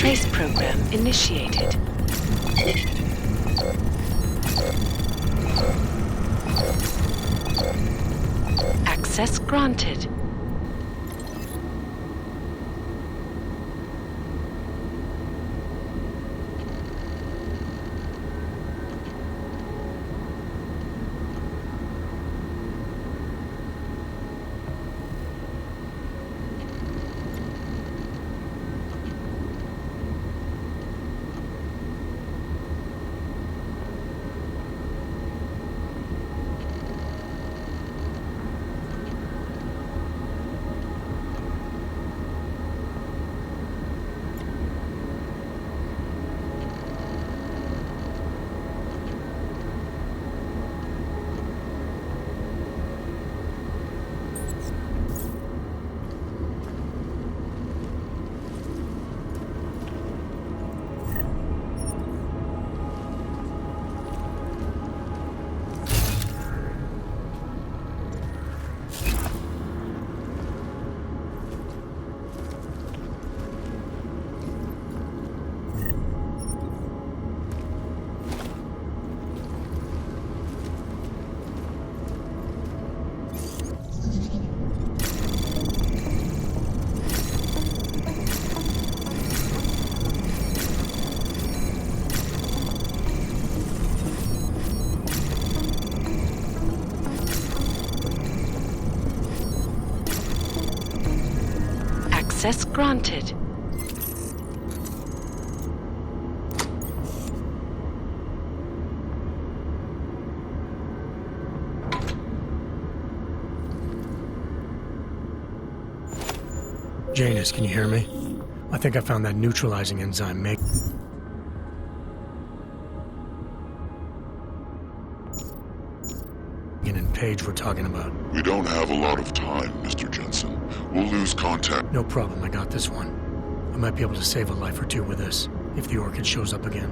Trace program initiated. Access granted. Access granted. Janus, can you hear me? I think I found that neutralizing enzyme. And Paige we're talking about. We don't have a lot of time, Mr. Jensen. We'll lose contact. No problem, I got this one. I might be able to save a life or two with this, if the Orchid shows up again.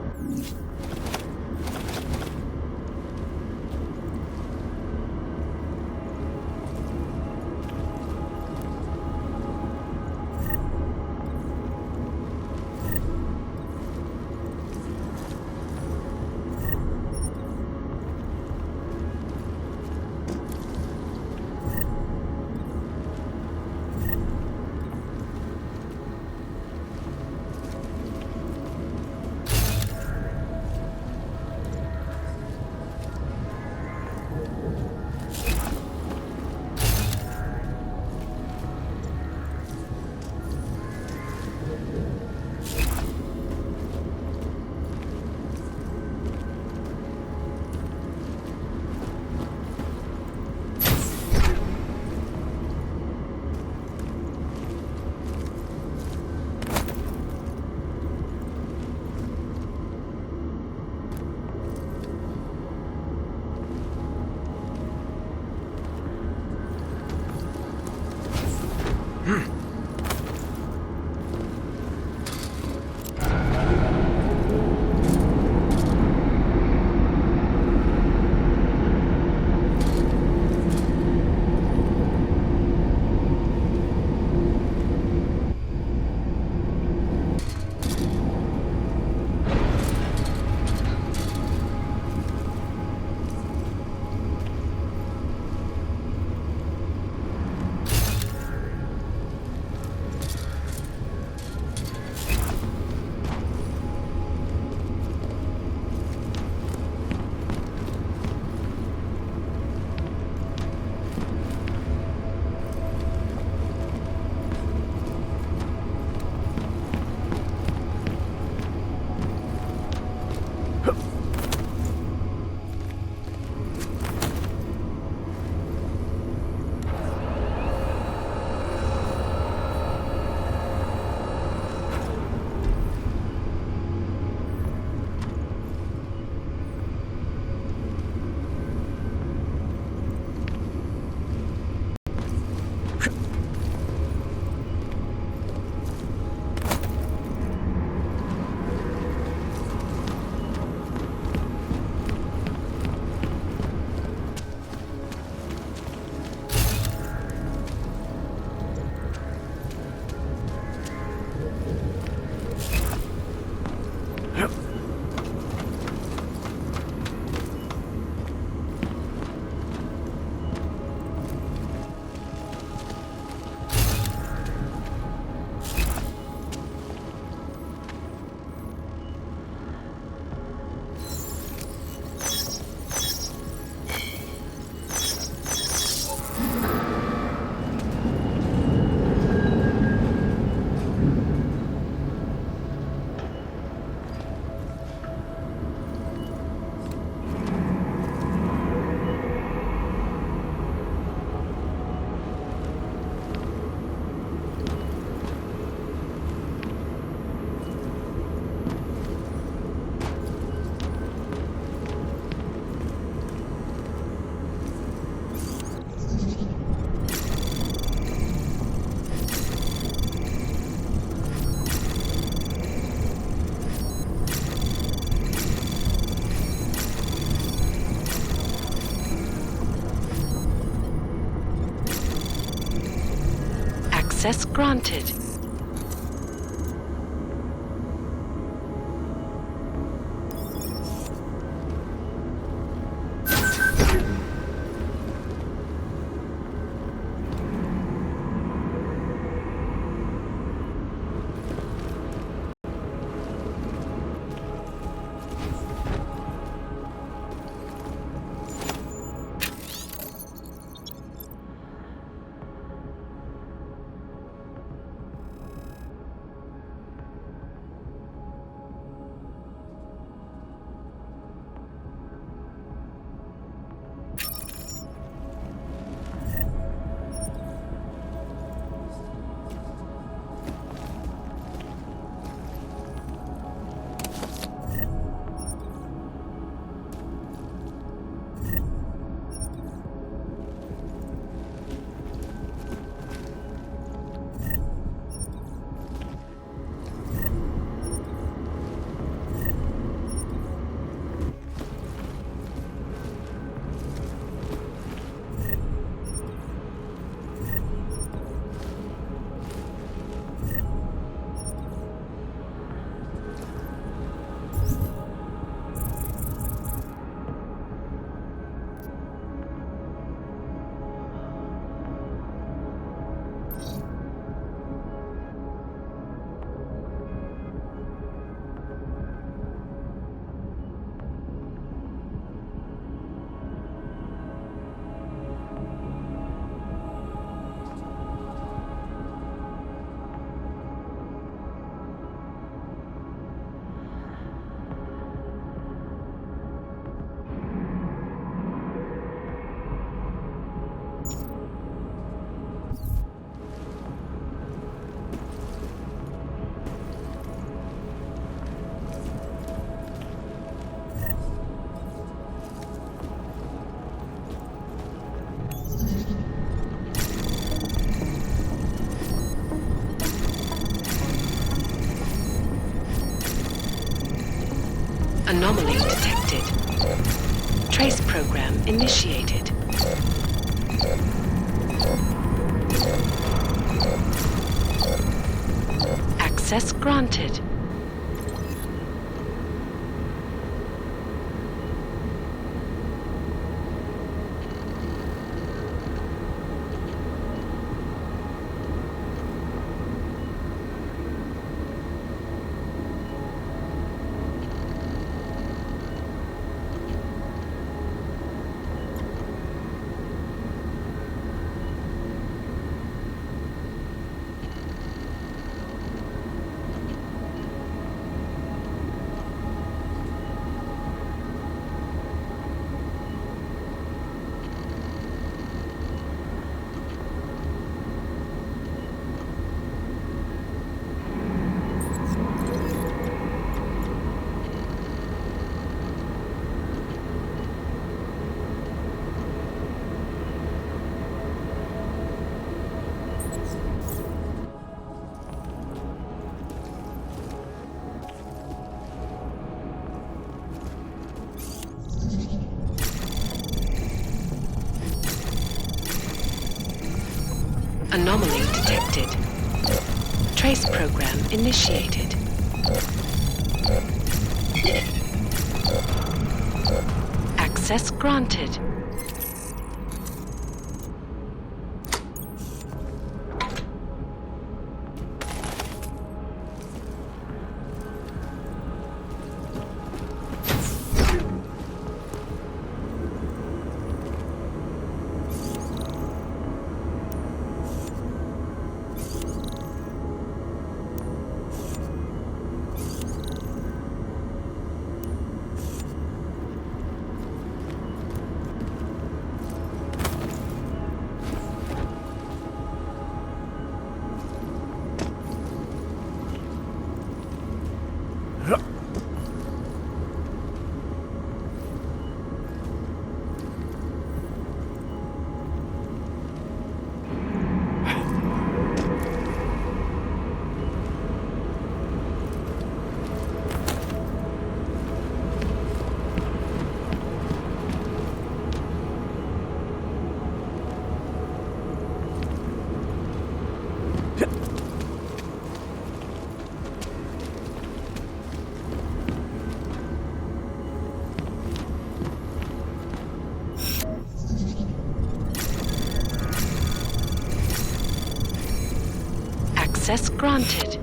Access granted. Anomaly detected. Trace program initiated. Access granted. Anomaly detected. Trace program initiated. Access granted. Access granted.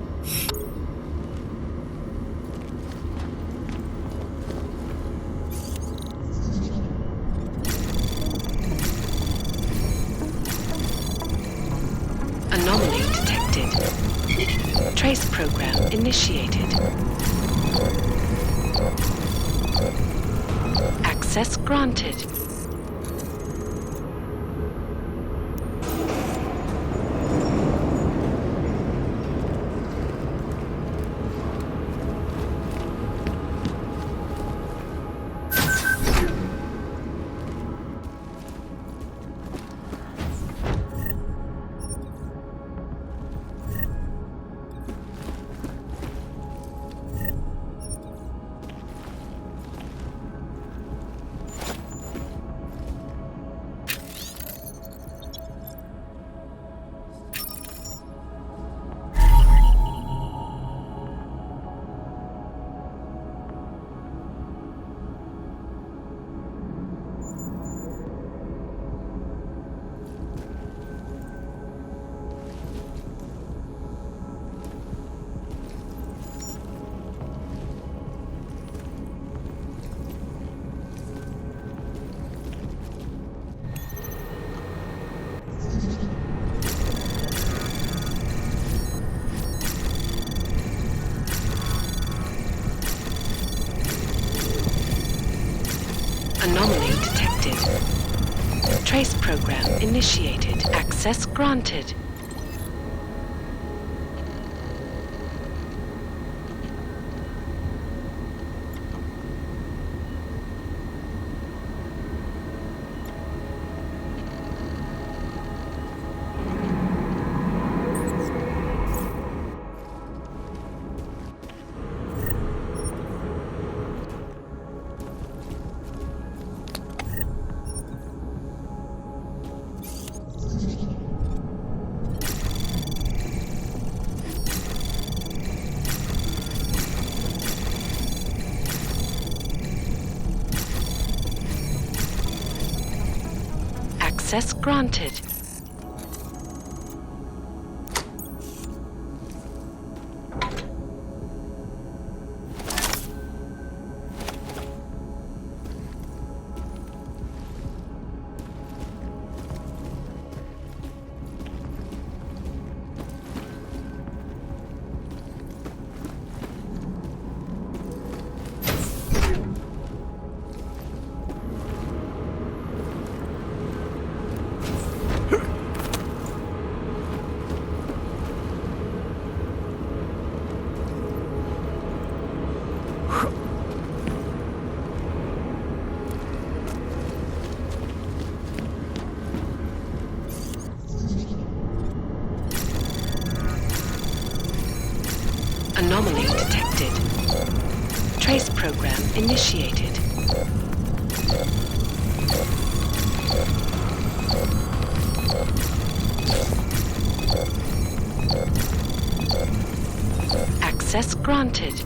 Anomaly detected. Trace program initiated. Access granted. Anomaly detected. Trace program initiated. Access granted. Access granted. Anomaly detected. Trace program initiated. Access granted.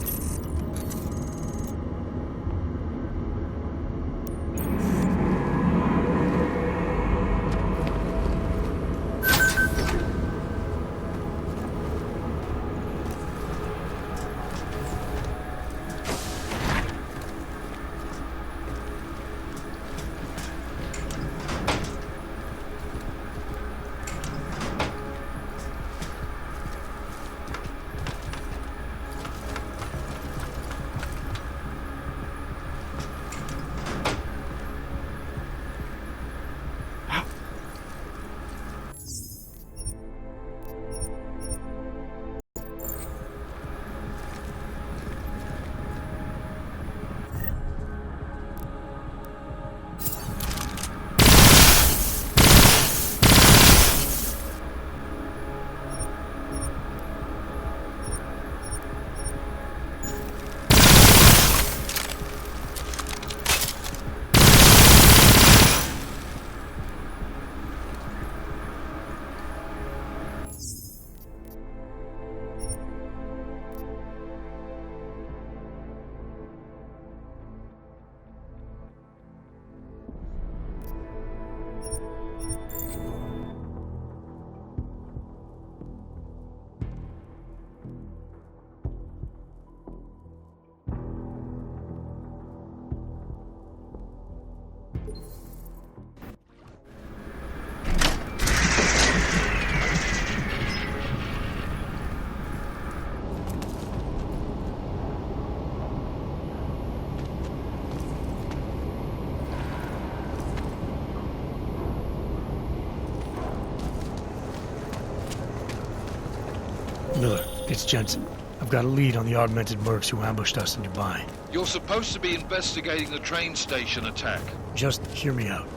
Miller, it's Jensen. I've got a lead on the augmented mercs who ambushed us in Dubai. You're supposed to be investigating the train station attack. Just hear me out.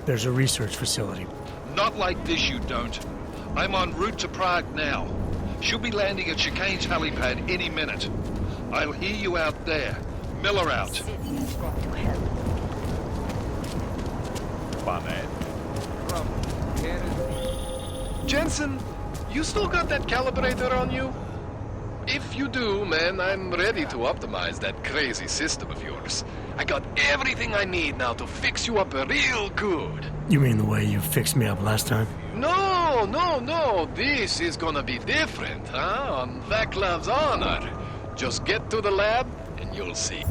There's a research facility. Not like this, you don't. I'm en route to Prague now. She'll be landing at Chicane's helipad any minute. I'll hear you out there. Miller out. Jensen, you still got that calibrator on you? If you do, man, I'm ready to optimize that crazy system of yours. I got everything I need now to fix you up real good. You mean the way you fixed me up last time? No. This is gonna be different, huh? On Vaclav's honor. Just get to the lab, and you'll see.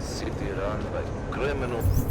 City run by criminals.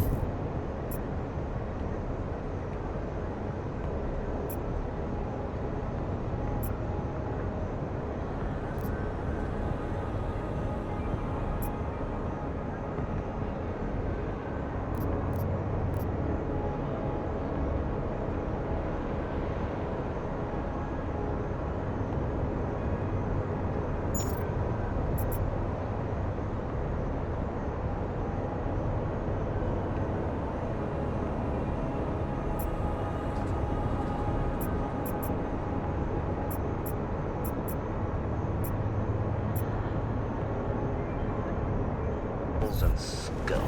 And scum.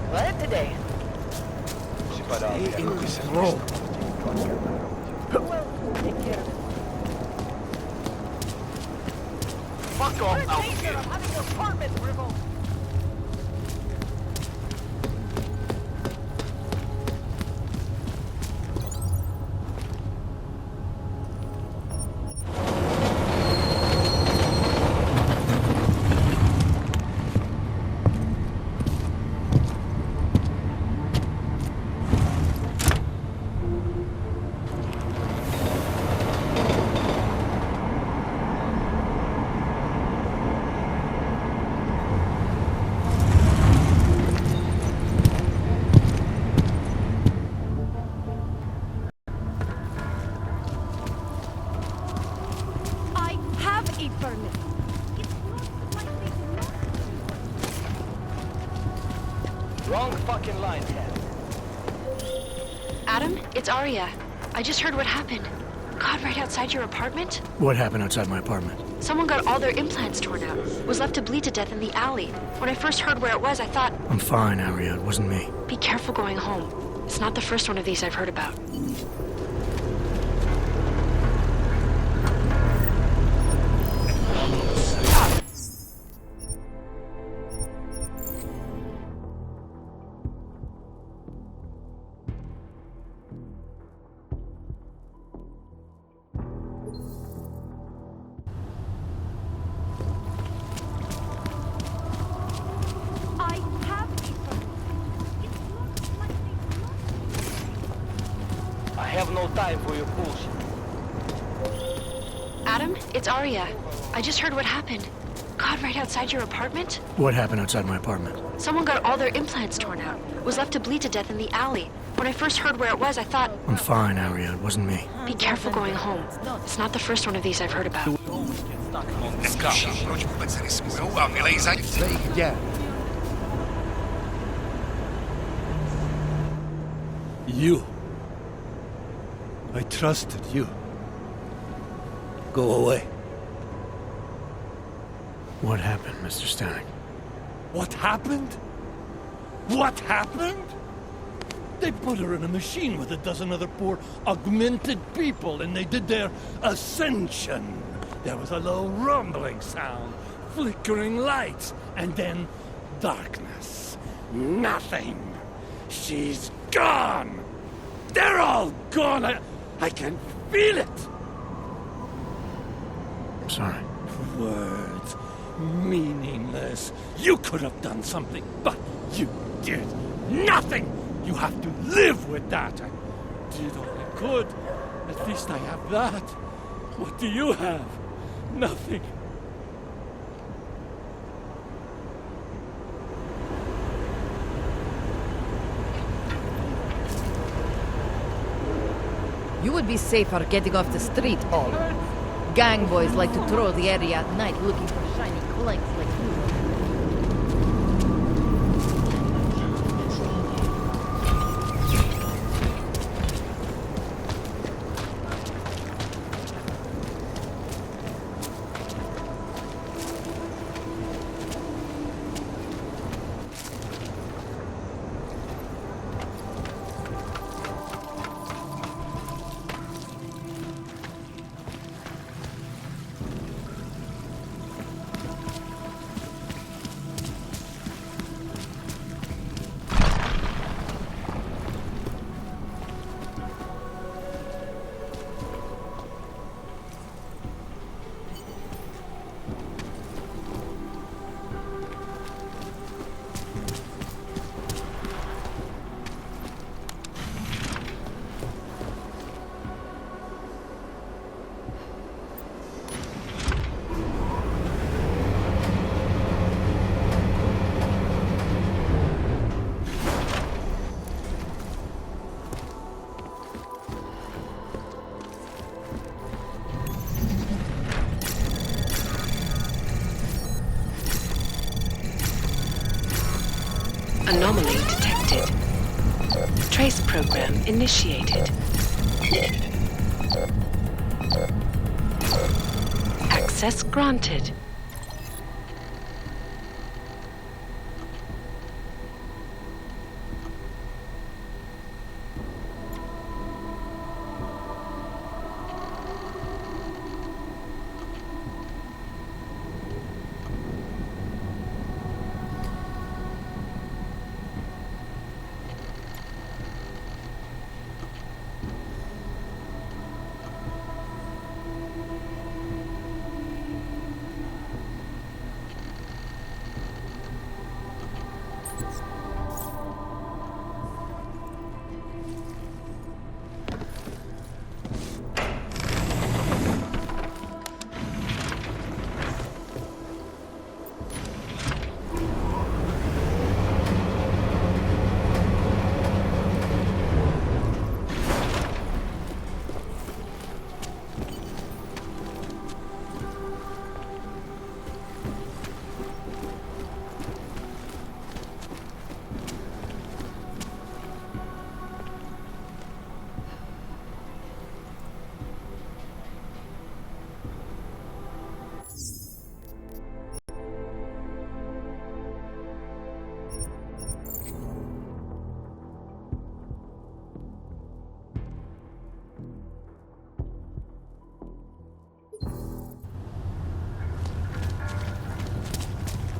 What today? Roll. Take care of it. Fuck off, I'm having your apartment revoked. Wrong fucking line, Cat. Adam, it's Arya. I just heard what happened. God, right outside your apartment? What happened outside my apartment? Someone got all their implants torn out. Was left to bleed to death in the alley. When I first heard where it was, I thought, I'm fine, Arya. It wasn't me. be careful going home. It's not the first one of these I've heard about. I have no time for your bullshit. Adam, it's Arya. I just heard what happened. God, right outside your apartment? What happened outside my apartment? Someone got all their implants torn out. Was left to bleed to death in the alley. When I first heard where it was, I thought, I'm fine, Arya. It wasn't me. be careful going home. It's not the first one of these I've heard about. You. I trusted you. Go away. What happened, Mr. Stanek? What happened? What happened? They put her in a machine with a dozen other poor augmented people, and they did their ascension. There was a low rumbling sound, flickering lights, and then darkness. Nothing. She's gone. They're all gone! I can feel it! I'm sorry. Words. Meaningless. You could have done something, but you did nothing! You have to live with that. I did all I could. At least I have that. What do you have? Nothing. You would be safer getting off the street, Paul. Gang boys like to troll the area at night looking for shiny clanks like you. Anomaly detected. Trace program initiated. Access granted.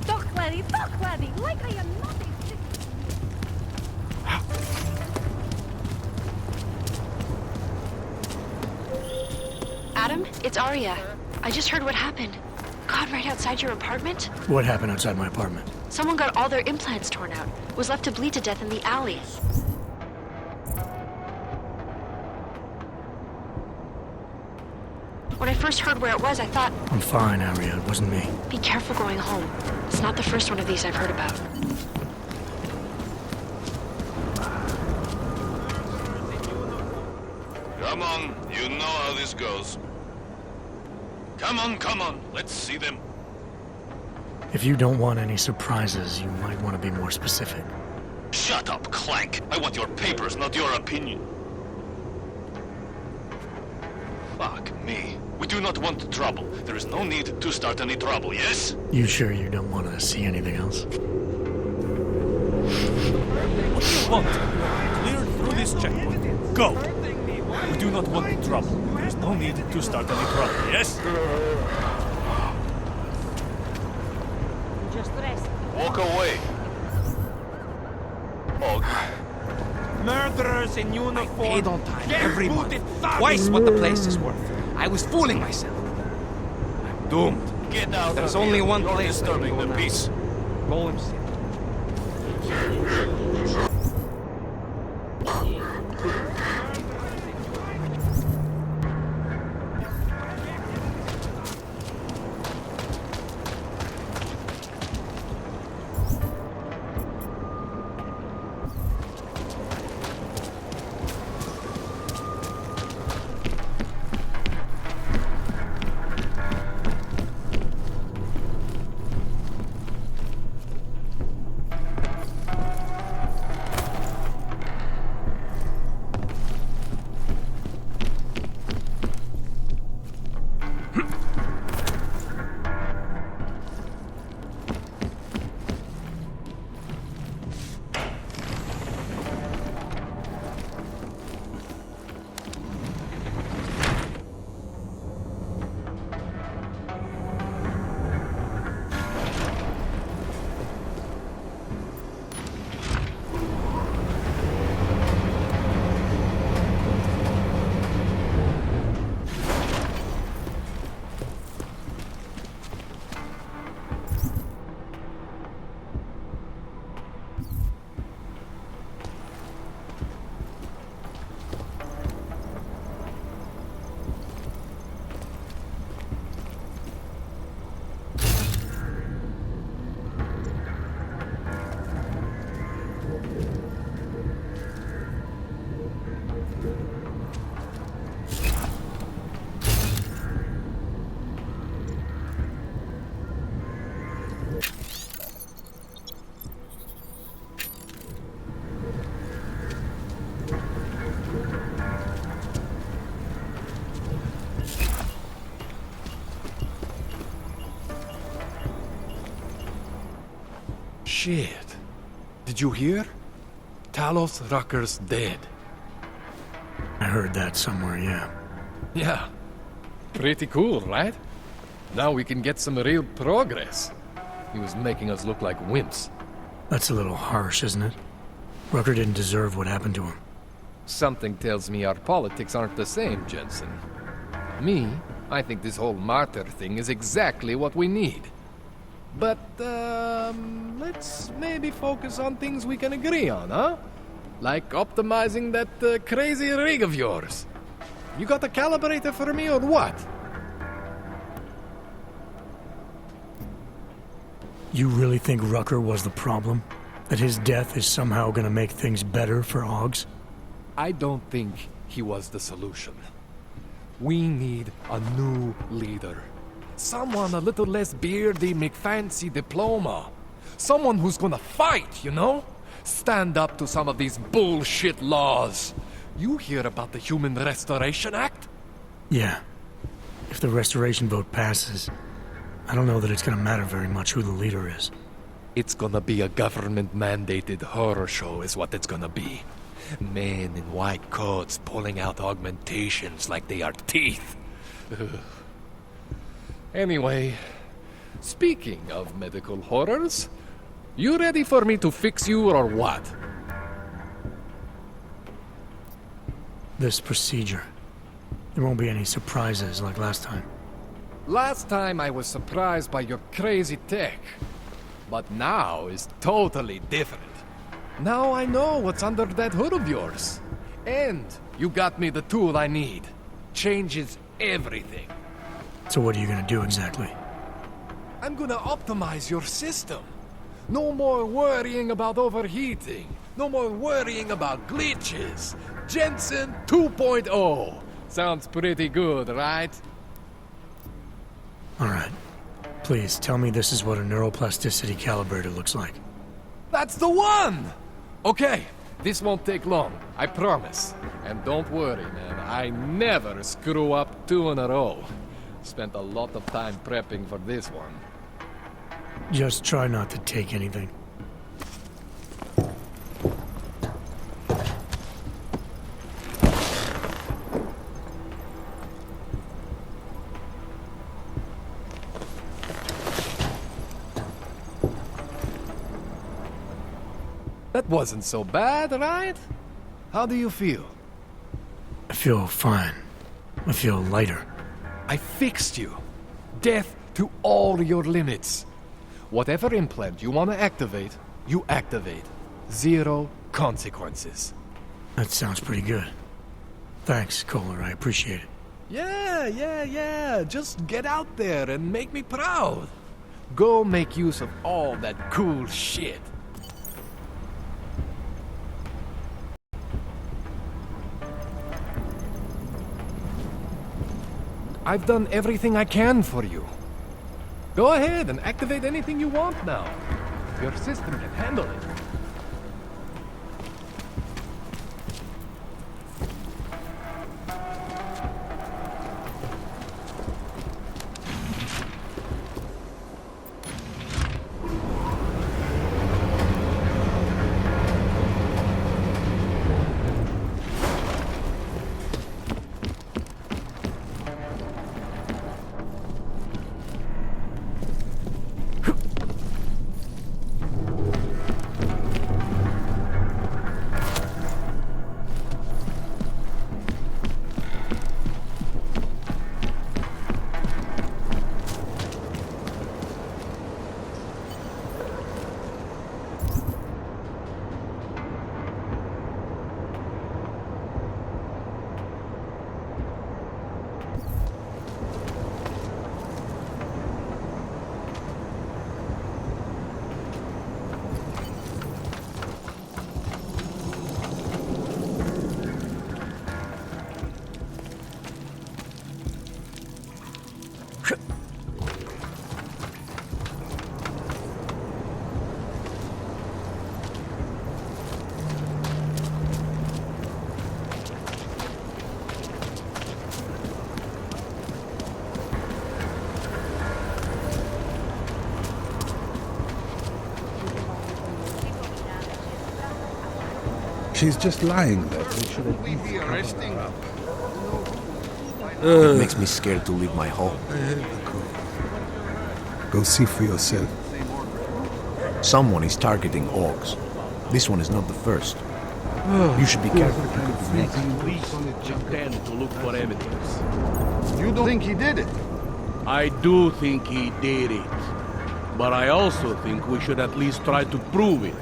Talk, laddie, like I am nothing. Adam, it's Arya. I just heard what happened. God, right outside your apartment? What happened outside my apartment? Someone got all their implants torn out. Was left to bleed to death in the alley. When I first heard where it was, I thought, I'm fine, Arya. It wasn't me. be careful going home. It's not the first one of these I've heard about. Come on, you know how this goes. Come on, let's see them. If you don't want any surprises, you might want to be more specific. Shut up, Clank. I want your papers, not your opinion. Fuck me. We do not want trouble. There is no need to start any trouble, yes? You sure you don't want to see anything else? What do you want? Clear through this checkpoint. Go! We do not want trouble. There's no need to start any trouble, yes? Just rest. Walk away. Og, Murderers in uniform. Paid on time Get every booted, month. thug. Twice what the place is worth. I was fooling myself. I'm doomed. Get out There's of only here. one You're place disturbing the peace. Golem City. Shit. Did you hear? Talos Rucker's dead. I heard that somewhere, yeah. Yeah. Pretty cool, right? Now we can get some real progress. He was making us look like wimps. That's a little harsh, isn't it? Rucker didn't deserve what happened to him. Something tells me our politics aren't the same, Jensen. Me, I think this whole martyr thing is exactly what we need. But, let's maybe focus on things we can agree on, huh? Like optimizing that crazy rig of yours. You got a calibrator for me or what? You really think Rucker was the problem? That his death is somehow gonna make things better for Augs? I don't think he was the solution. We need a new leader. Someone a little less beardy, McFancy diploma. Someone who's gonna fight, you know? Stand up to some of these bullshit laws. You hear about the Human Restoration Act? Yeah. If the restoration vote passes, I don't know that it's gonna matter very much who the leader is. It's gonna be a government-mandated horror show is what it's gonna be. Men in white coats pulling out augmentations like they are teeth. Anyway, speaking of medical horrors, you ready for me to fix you or what? This procedure. There won't be any surprises like last time. Last time I was surprised by your crazy tech. But now is totally different. Now I know what's under that hood of yours. And you got me the tool I need. Changes everything. So what are you gonna do exactly? I'm gonna optimize your system. No more worrying about overheating. No more worrying about glitches. Jensen 2.0. Sounds pretty good, right? Alright. Please, tell me this is what a neuroplasticity calibrator looks like. That's the one! Okay, this won't take long, I promise. And don't worry, man, I never screw up 2 in a row. Spent a lot of time prepping for this one. Just try not to take anything. That wasn't so bad, right? How do you feel? I feel fine. I feel lighter. I fixed you. Death to all your limits. Whatever implant you want to activate, you activate. 0 consequences. That sounds pretty good. Thanks, Kohler. I appreciate it. Yeah. Just get out there and make me proud. Go make use of all that cool shit. I've done everything I can for you. Go ahead and activate anything you want now. Your system can handle it. She's just lying there. We should have be arresting. It makes me scared to leave my home. Go see for yourself. Someone is targeting orcs. This one is not the first. You should be careful. Police intend to look for evidence. You don't think he did it? I do think he did it. But I also think we should at least try to prove it.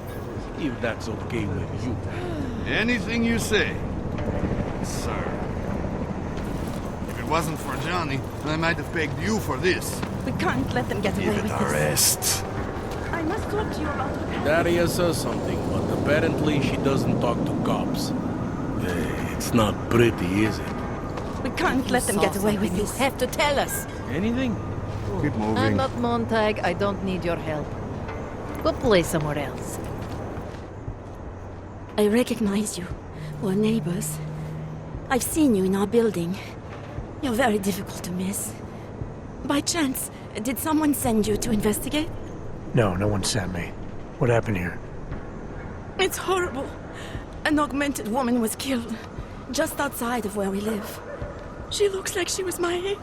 If that's okay with you. Anything you say, sir. If it wasn't for Johnny, I might have begged you for this. We can't let them get away with this. Arrest. I must talk to you about the Daria says something, but apparently she doesn't talk to cops. It's not pretty, is it? We can't let them get away with this. You have to tell us. Anything? Keep moving. I'm not Montag. I don't need your help. Go play somewhere else. I recognize you. We're neighbors. I've seen you in our building. You're very difficult to miss. By chance, did someone send you to investigate? No, no one sent me. What happened here? It's horrible. An augmented woman was killed, just outside of where we live. She looks like she was my age.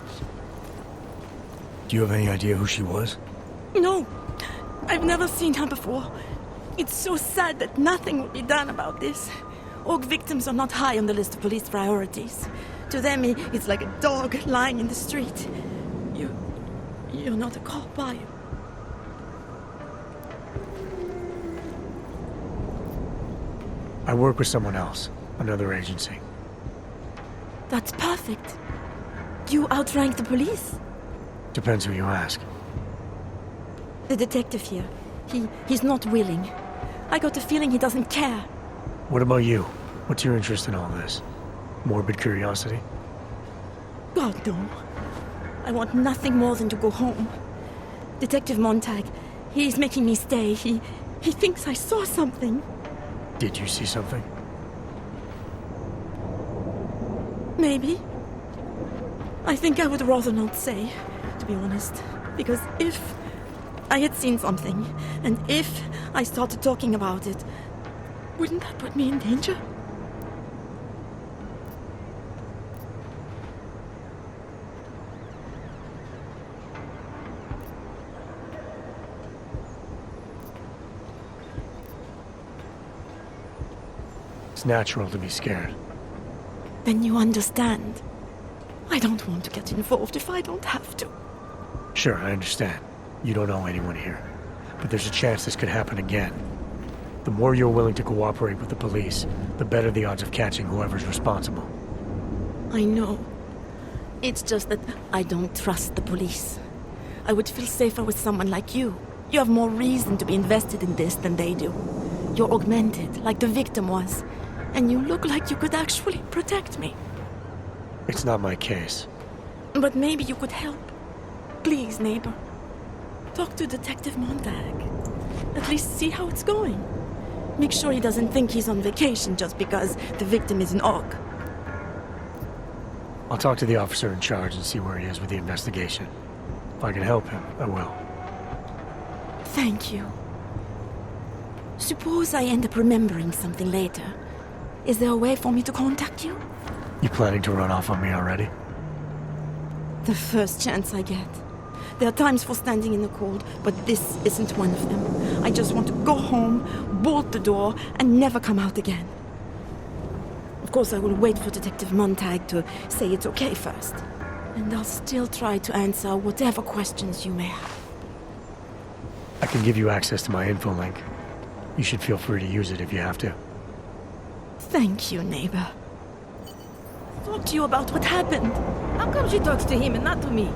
Do you have any idea who she was? No, I've never seen her before. It's so sad that nothing will be done about this. Orc victims are not high on the list of police priorities. To them, it's like a dog lying in the street. You're not a cop, are you? I work with someone else, another agency. That's perfect. You outrank the police? Depends who you ask. The detective here, he's not willing. I got the feeling he doesn't care. What about you? What's your interest in all this? Morbid curiosity? God, no. I want nothing more than to go home. Detective Montag, he's making me stay. He thinks I saw something. Did you see something? Maybe. I think I would rather not say, to be honest. Because if I had seen something, and if I started talking about it, wouldn't that put me in danger? It's natural to be scared. Then you understand. I don't want to get involved if I don't have to. Sure, I understand. You don't know anyone here. But there's a chance this could happen again. The more you're willing to cooperate with the police, the better the odds of catching whoever's responsible. I know. It's just that I don't trust the police. I would feel safer with someone like you. You have more reason to be invested in this than they do. You're augmented, like the victim was. And you look like you could actually protect me. It's not my case. But maybe you could help. Please, neighbor. Talk to Detective Montag. At least see how it's going. Make sure he doesn't think he's on vacation just because the victim is an Og. I'll talk to the officer in charge and see where he is with the investigation. If I can help him, I will. Thank you. Suppose I end up remembering something later. Is there a way for me to contact you? You planning to run off on me already? The first chance I get. There are times for standing in the cold, but this isn't one of them. I just want to go home, bolt the door, and never come out again. Of course, I will wait for Detective Montag to say it's okay first. And I'll still try to answer whatever questions you may have. I can give you access to my info link. You should feel free to use it if you have to. Thank you, neighbor. Talk to you about what happened. How come she talks to him and not to me?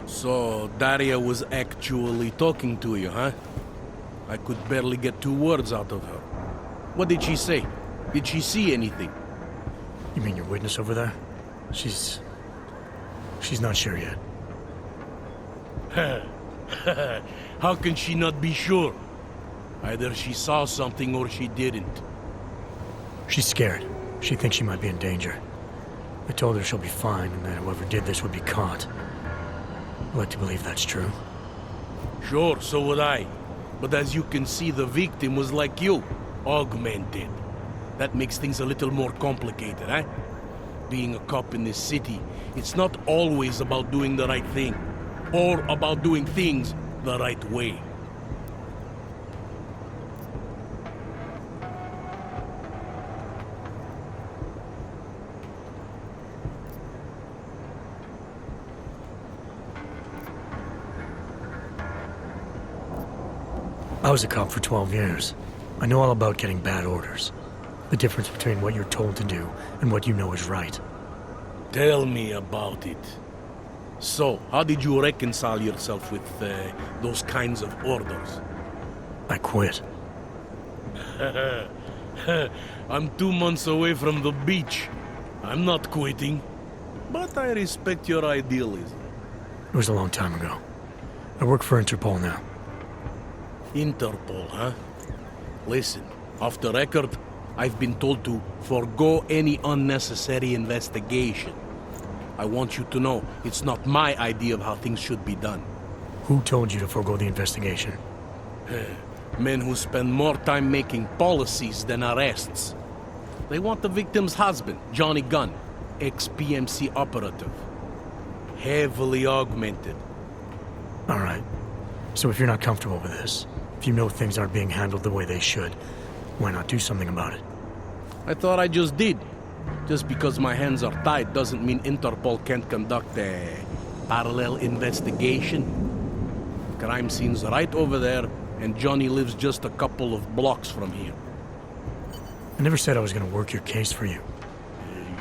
So, Daria was actually talking to you, huh? I could barely get 2 words out of her. What did she say? Did she see anything? You mean your witness over there? She's not sure yet. How can she not be sure? Either she saw something or she didn't. She's scared. She thinks she might be in danger. I told her she'll be fine and that whoever did this would be caught. I'd like to believe that's true. Sure, so would I. But as you can see, the victim was like you, augmented. That makes things a little more complicated, eh? Being a cop in this city, it's not always about doing the right thing, or about doing things the right way. I was a cop for 12 years. I know all about getting bad orders. The difference between what you're told to do and what you know is right. Tell me about it. So, how did you reconcile yourself with those kinds of orders? I quit. I'm 2 months away from the beach. I'm not quitting. But I respect your idealism. It was a long time ago. I work for Interpol now. Interpol, huh? Listen, off the record, I've been told to forego any unnecessary investigation. I want you to know it's not my idea of how things should be done. Who told you to forego the investigation? Men who spend more time making policies than arrests. They want the victim's husband, Johnny Gunn, ex-PMC operative. Heavily augmented. All right. So if you're not comfortable with this, if you know things aren't being handled the way they should, why not do something about it? I thought I just did. Just because my hands are tied doesn't mean Interpol can't conduct a parallel investigation. Crime scene's right over there, and Johnny lives just a couple of blocks from here. I never said I was gonna work your case for you.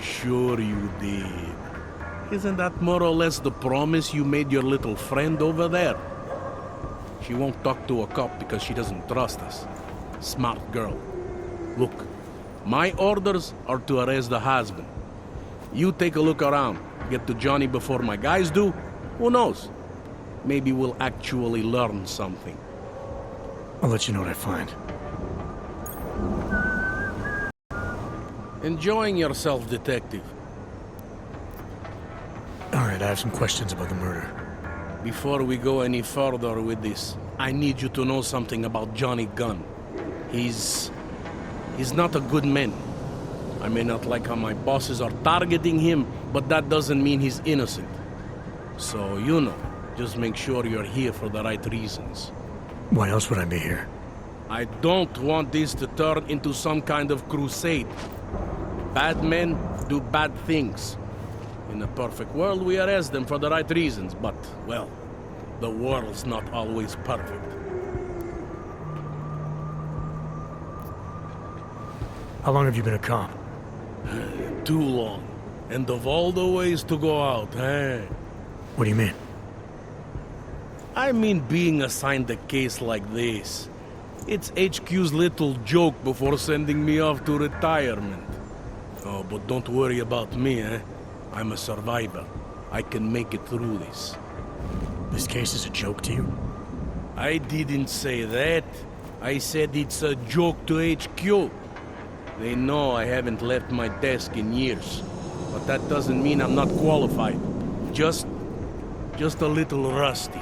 Sure you did. Isn't that more or less the promise you made your little friend over there? She won't talk to a cop because she doesn't trust us. Smart girl. Look, my orders are to arrest the husband. You take a look around. Get to Johnny before my guys do. Who knows? Maybe we'll actually learn something. I'll let you know what I find. Enjoying yourself, detective. All right, I have some questions about the murder. Before we go any further with this, I need you to know something about Johnny Gunn. He's not a good man. I may not like how my bosses are targeting him, but that doesn't mean he's innocent. So, you know, Just make sure you're here for the right reasons. Why else would I be here? I don't want this to turn into some kind of crusade. Bad men do bad things. In a perfect world, we arrest them for the right reasons, but, well, the world's not always perfect. How long have you been a cop? Too long. And of all the ways to go out, eh? What do you mean? I mean being assigned a case like this. It's HQ's little joke before sending me off to retirement. Oh, but don't worry about me, eh? I'm a survivor. I can make it through this. This case is a joke to you? I didn't say that. I said it's a joke to HQ. They know I haven't left my desk in years. But that doesn't mean I'm not qualified. Just a little rusty.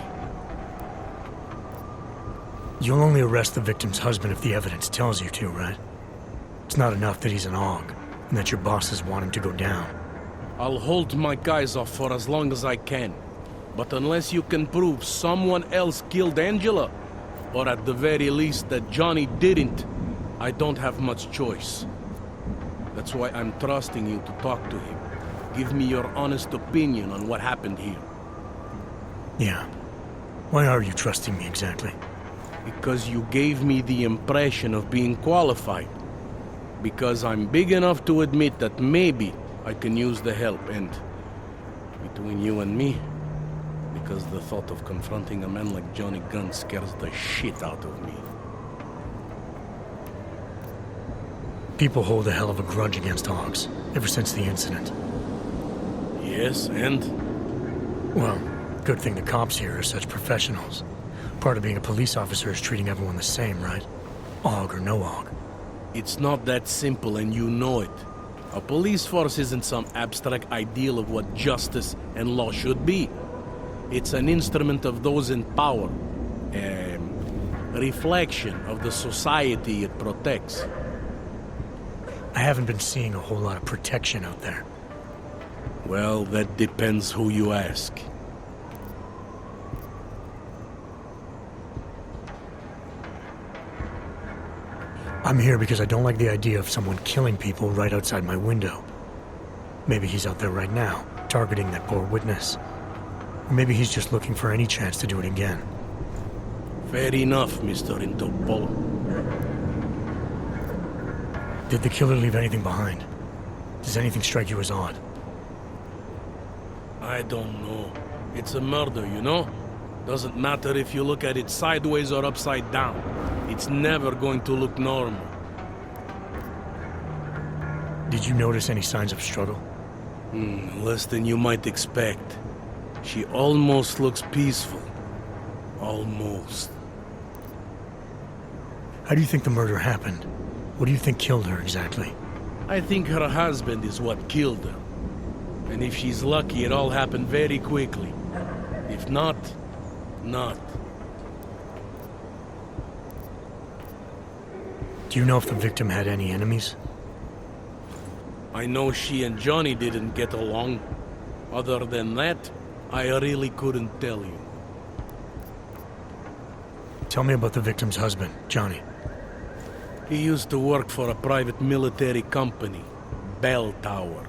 You'll only arrest the victim's husband if the evidence tells you to, right? It's not enough that he's an AUG, and that your bosses want him to go down. I'll hold my guys off for as long as I can. But unless you can prove someone else killed Angela, or at the very least that Johnny didn't, I don't have much choice. That's why I'm trusting you to talk to him. Give me your honest opinion on what happened here. Yeah. Why are you trusting me exactly? Because you gave me the impression of being qualified. Because I'm big enough to admit that maybe I can use the help, and between you and me, because the thought of confronting a man like Johnny Gunn scares the shit out of me. People hold a hell of a grudge against AUGs, ever since the incident. Yes, and? Well, good thing the cops here are such professionals. Part of being a police officer is treating everyone the same, right? AUG or no AUG. It's not that simple, and you know it. A police force isn't some abstract ideal of what justice and law should be. It's an instrument of those in power. A reflection of the society it protects. I haven't been seeing a whole lot of protection out there. Well, that depends who you ask. I'm here because I don't like the idea of someone killing people right outside my window. Maybe he's out there right now, targeting that poor witness. Or maybe he's just looking for any chance to do it again. Fair enough, Mr. Interpol. Did the killer leave anything behind? Does anything strike you as odd? I don't know. It's a murder, you know? Doesn't matter if you look at it sideways or upside down. It's never going to look normal. Did you notice any signs of struggle? Less than you might expect. She almost looks peaceful. Almost. How do you think the murder happened? What do you think killed her exactly? I think her husband is what killed her. And if she's lucky, it all happened very quickly. If not, not. Do you know if the victim had any enemies? I know she and Johnny didn't get along. Other than that, I really couldn't tell you. Tell me about the victim's husband, Johnny. He used to work for a private military company, Bell Tower.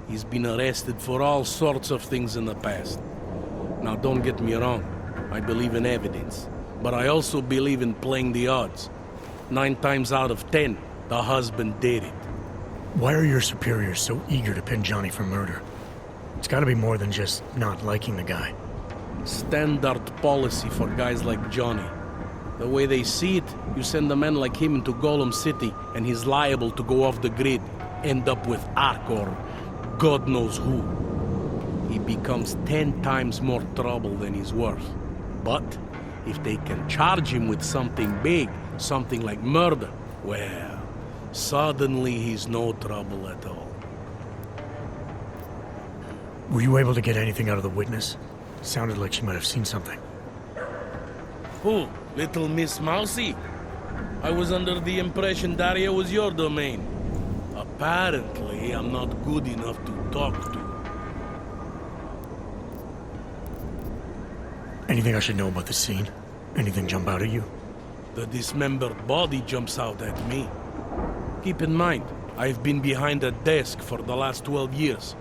He's been arrested for all sorts of things in the past. Now, don't get me wrong. I believe in evidence. But I also believe in playing the odds. 9 times out of 10, the husband did it. Why are your superiors so eager to pin Johnny for murder? It's gotta be more than just not liking the guy. Standard policy for guys like Johnny. The way they see it, you send a man like him into Golem City, and he's liable to go off the grid, end up with Ark or God knows who. He becomes 10 times more trouble than he's worth. But if they can charge him with something big, something like murder, well, suddenly he's no trouble at all. Were you able to get anything out of the witness? Sounded like she might have seen something. Who? Little Miss Mousy? I was under the impression Daria was your domain. Apparently, I'm not good enough to talk to. Anything I should know about the scene? Anything jump out at you? The dismembered body jumps out at me. Keep in mind, I've been behind a desk for the last 12 years.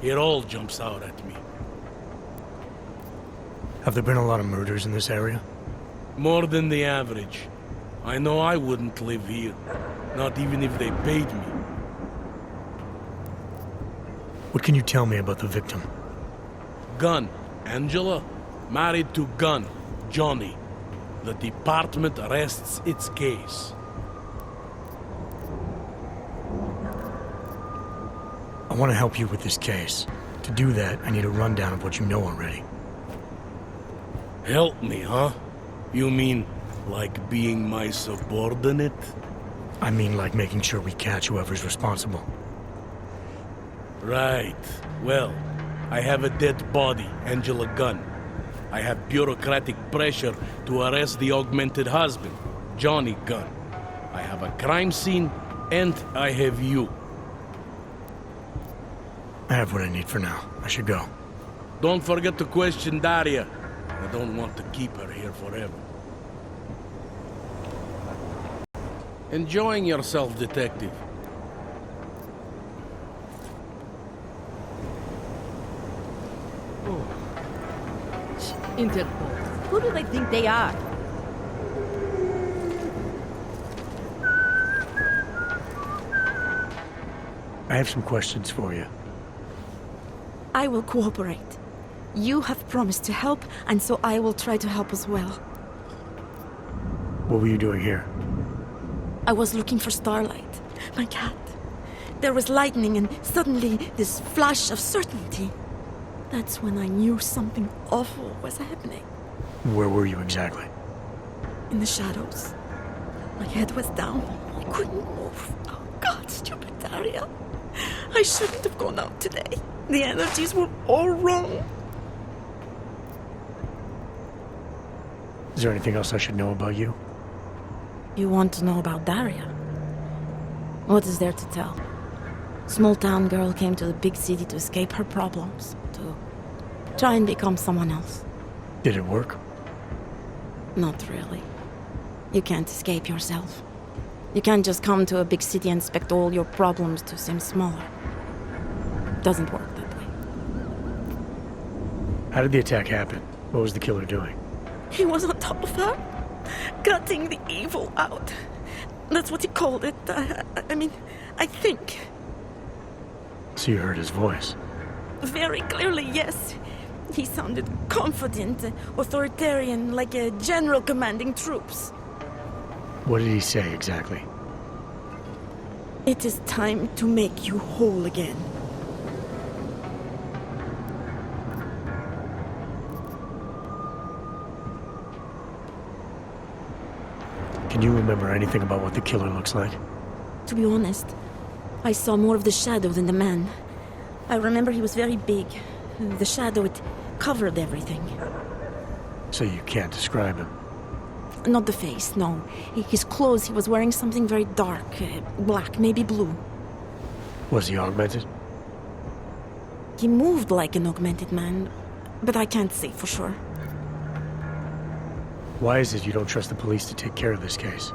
It all jumps out at me. Have there been a lot of murders in this area? More than the average. I know I wouldn't live here, not even if they paid me. What can you tell me about the victim? Gunn, Angela, married to Gunn, Johnny. The department rests its case. I want to help you with this case. To do that, I need a rundown of what you know already. Help me, huh? You mean, like being my subordinate? I mean like making sure we catch whoever's responsible. Right. Well, I have a dead body, Angela Gunn. I have bureaucratic pressure to arrest the augmented husband, Johnny Gunn. I have a crime scene, and I have you. I have what I need for now. I should go. Don't forget to question Daria. I don't want to keep her here forever. Enjoying yourself, detective. Interpol. Who do they think they are? I have some questions for you. I will cooperate. You have promised to help, and so I will try to help as well. What were you doing here? I was looking for Starlight, my cat. There was lightning and suddenly this flash of certainty. That's when I knew something awful was happening. Where were you exactly? In the shadows. My head was down. I couldn't move. Oh God, stupid Daria. I shouldn't have gone out today. The energies were all wrong. Is there anything else I should know about you? You want to know about Daria? What is there to tell? Small town girl came to the big city to escape her problems, to try and become someone else. Did it work? Not really. You can't escape yourself. You can't just come to a big city and expect all your problems to seem smaller. Doesn't work that way. How did the attack happen? What was the killer doing? He was on top of her, cutting the evil out. That's what he called it. I mean, I think. So you heard his voice? Very clearly, yes. He sounded confident, authoritarian, like a general commanding troops. What did he say exactly? It is time to make you whole again. Can you remember anything about what the killer looks like? To be honest, I saw more of the shadow than the man. I remember he was very big. The shadow, it covered everything. So you can't describe him? Not the face, no. His clothes, he was wearing something very dark, black, maybe blue. Was he augmented? He moved like an augmented man, but I can't say for sure. Why is it you don't trust the police to take care of this case?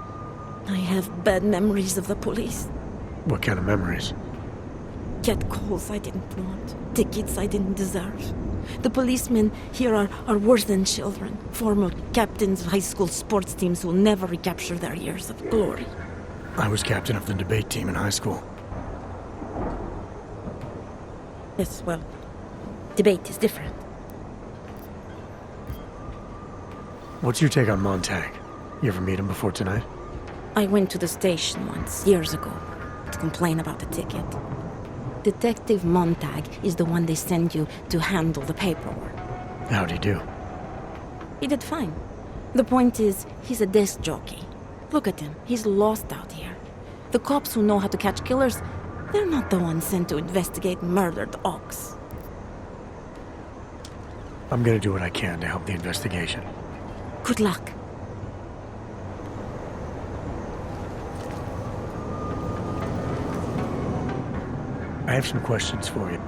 I have bad memories of the police. What kind of memories? Get calls I didn't want, tickets I didn't deserve. The policemen here are worse than children. Former captains of high school sports teams who will never recapture their years of glory. I was captain of the debate team in high school. Yes, well, debate is different. What's your take on Montag? You ever meet him before tonight? I went to the station once, years ago, to complain about the ticket. Detective Montag is the one they send you to handle the paperwork. How'd he do? He did fine. The point is, he's a desk jockey. Look at him, he's lost out here. The cops who know how to catch killers, they're not the ones sent to investigate murdered ox. I'm gonna do what I can to help the investigation. Good luck. I have some questions for you.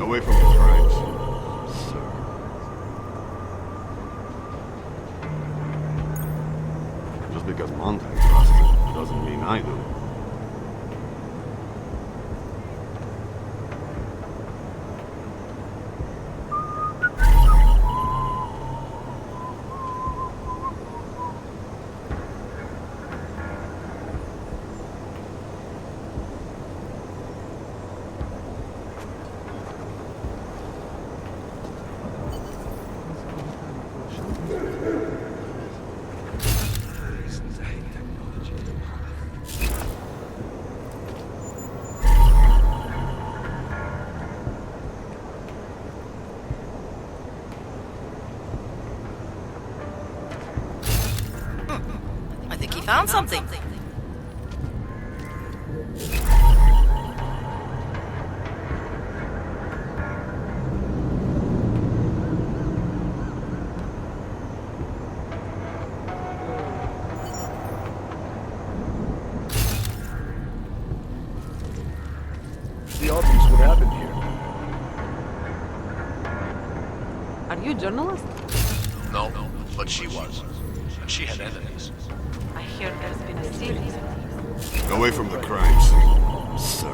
Away from the crimes. Sir. Just because Montag trusts it doesn't mean I do. I think he found something. The obvious what happened here. Are you a journalist? No, but she was. And she had enemies. I hear there's been a series. Away from the crimes. Sir.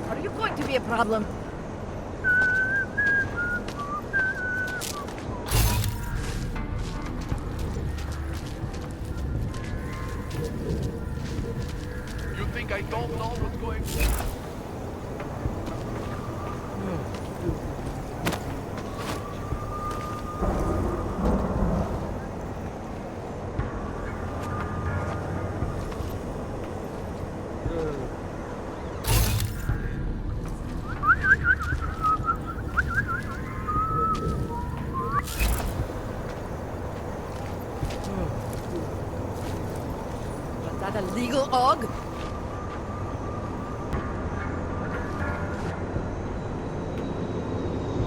Are you going to be a problem? You think I don't know what's going on? Was that a legal og?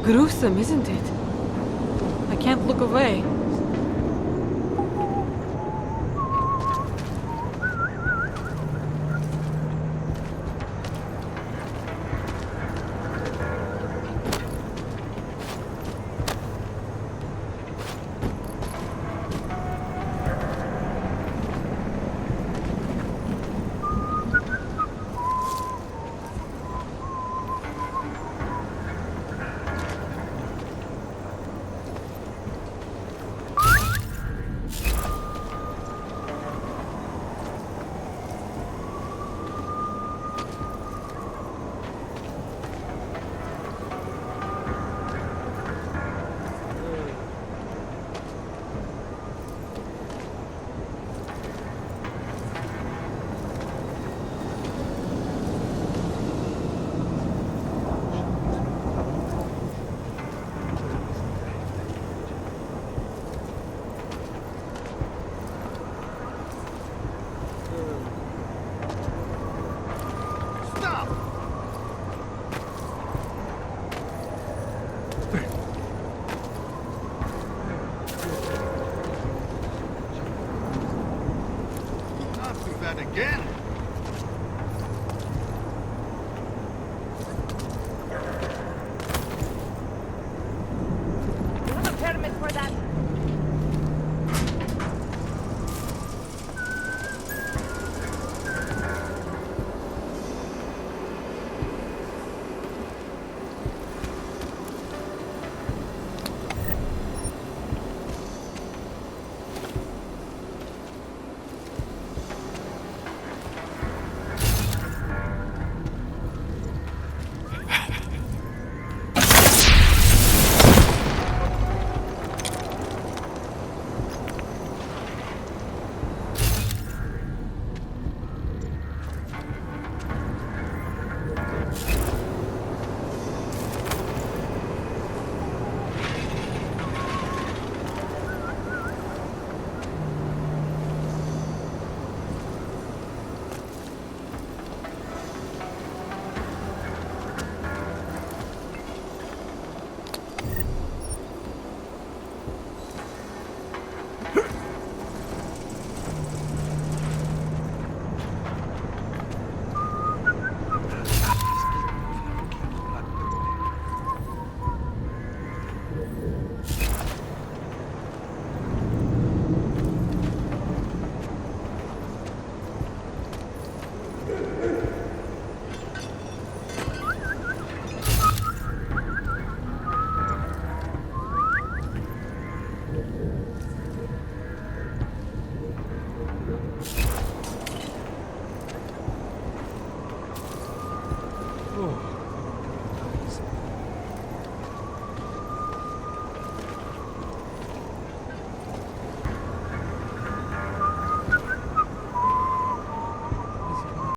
Gruesome, isn't it? I can't look away. permit for that.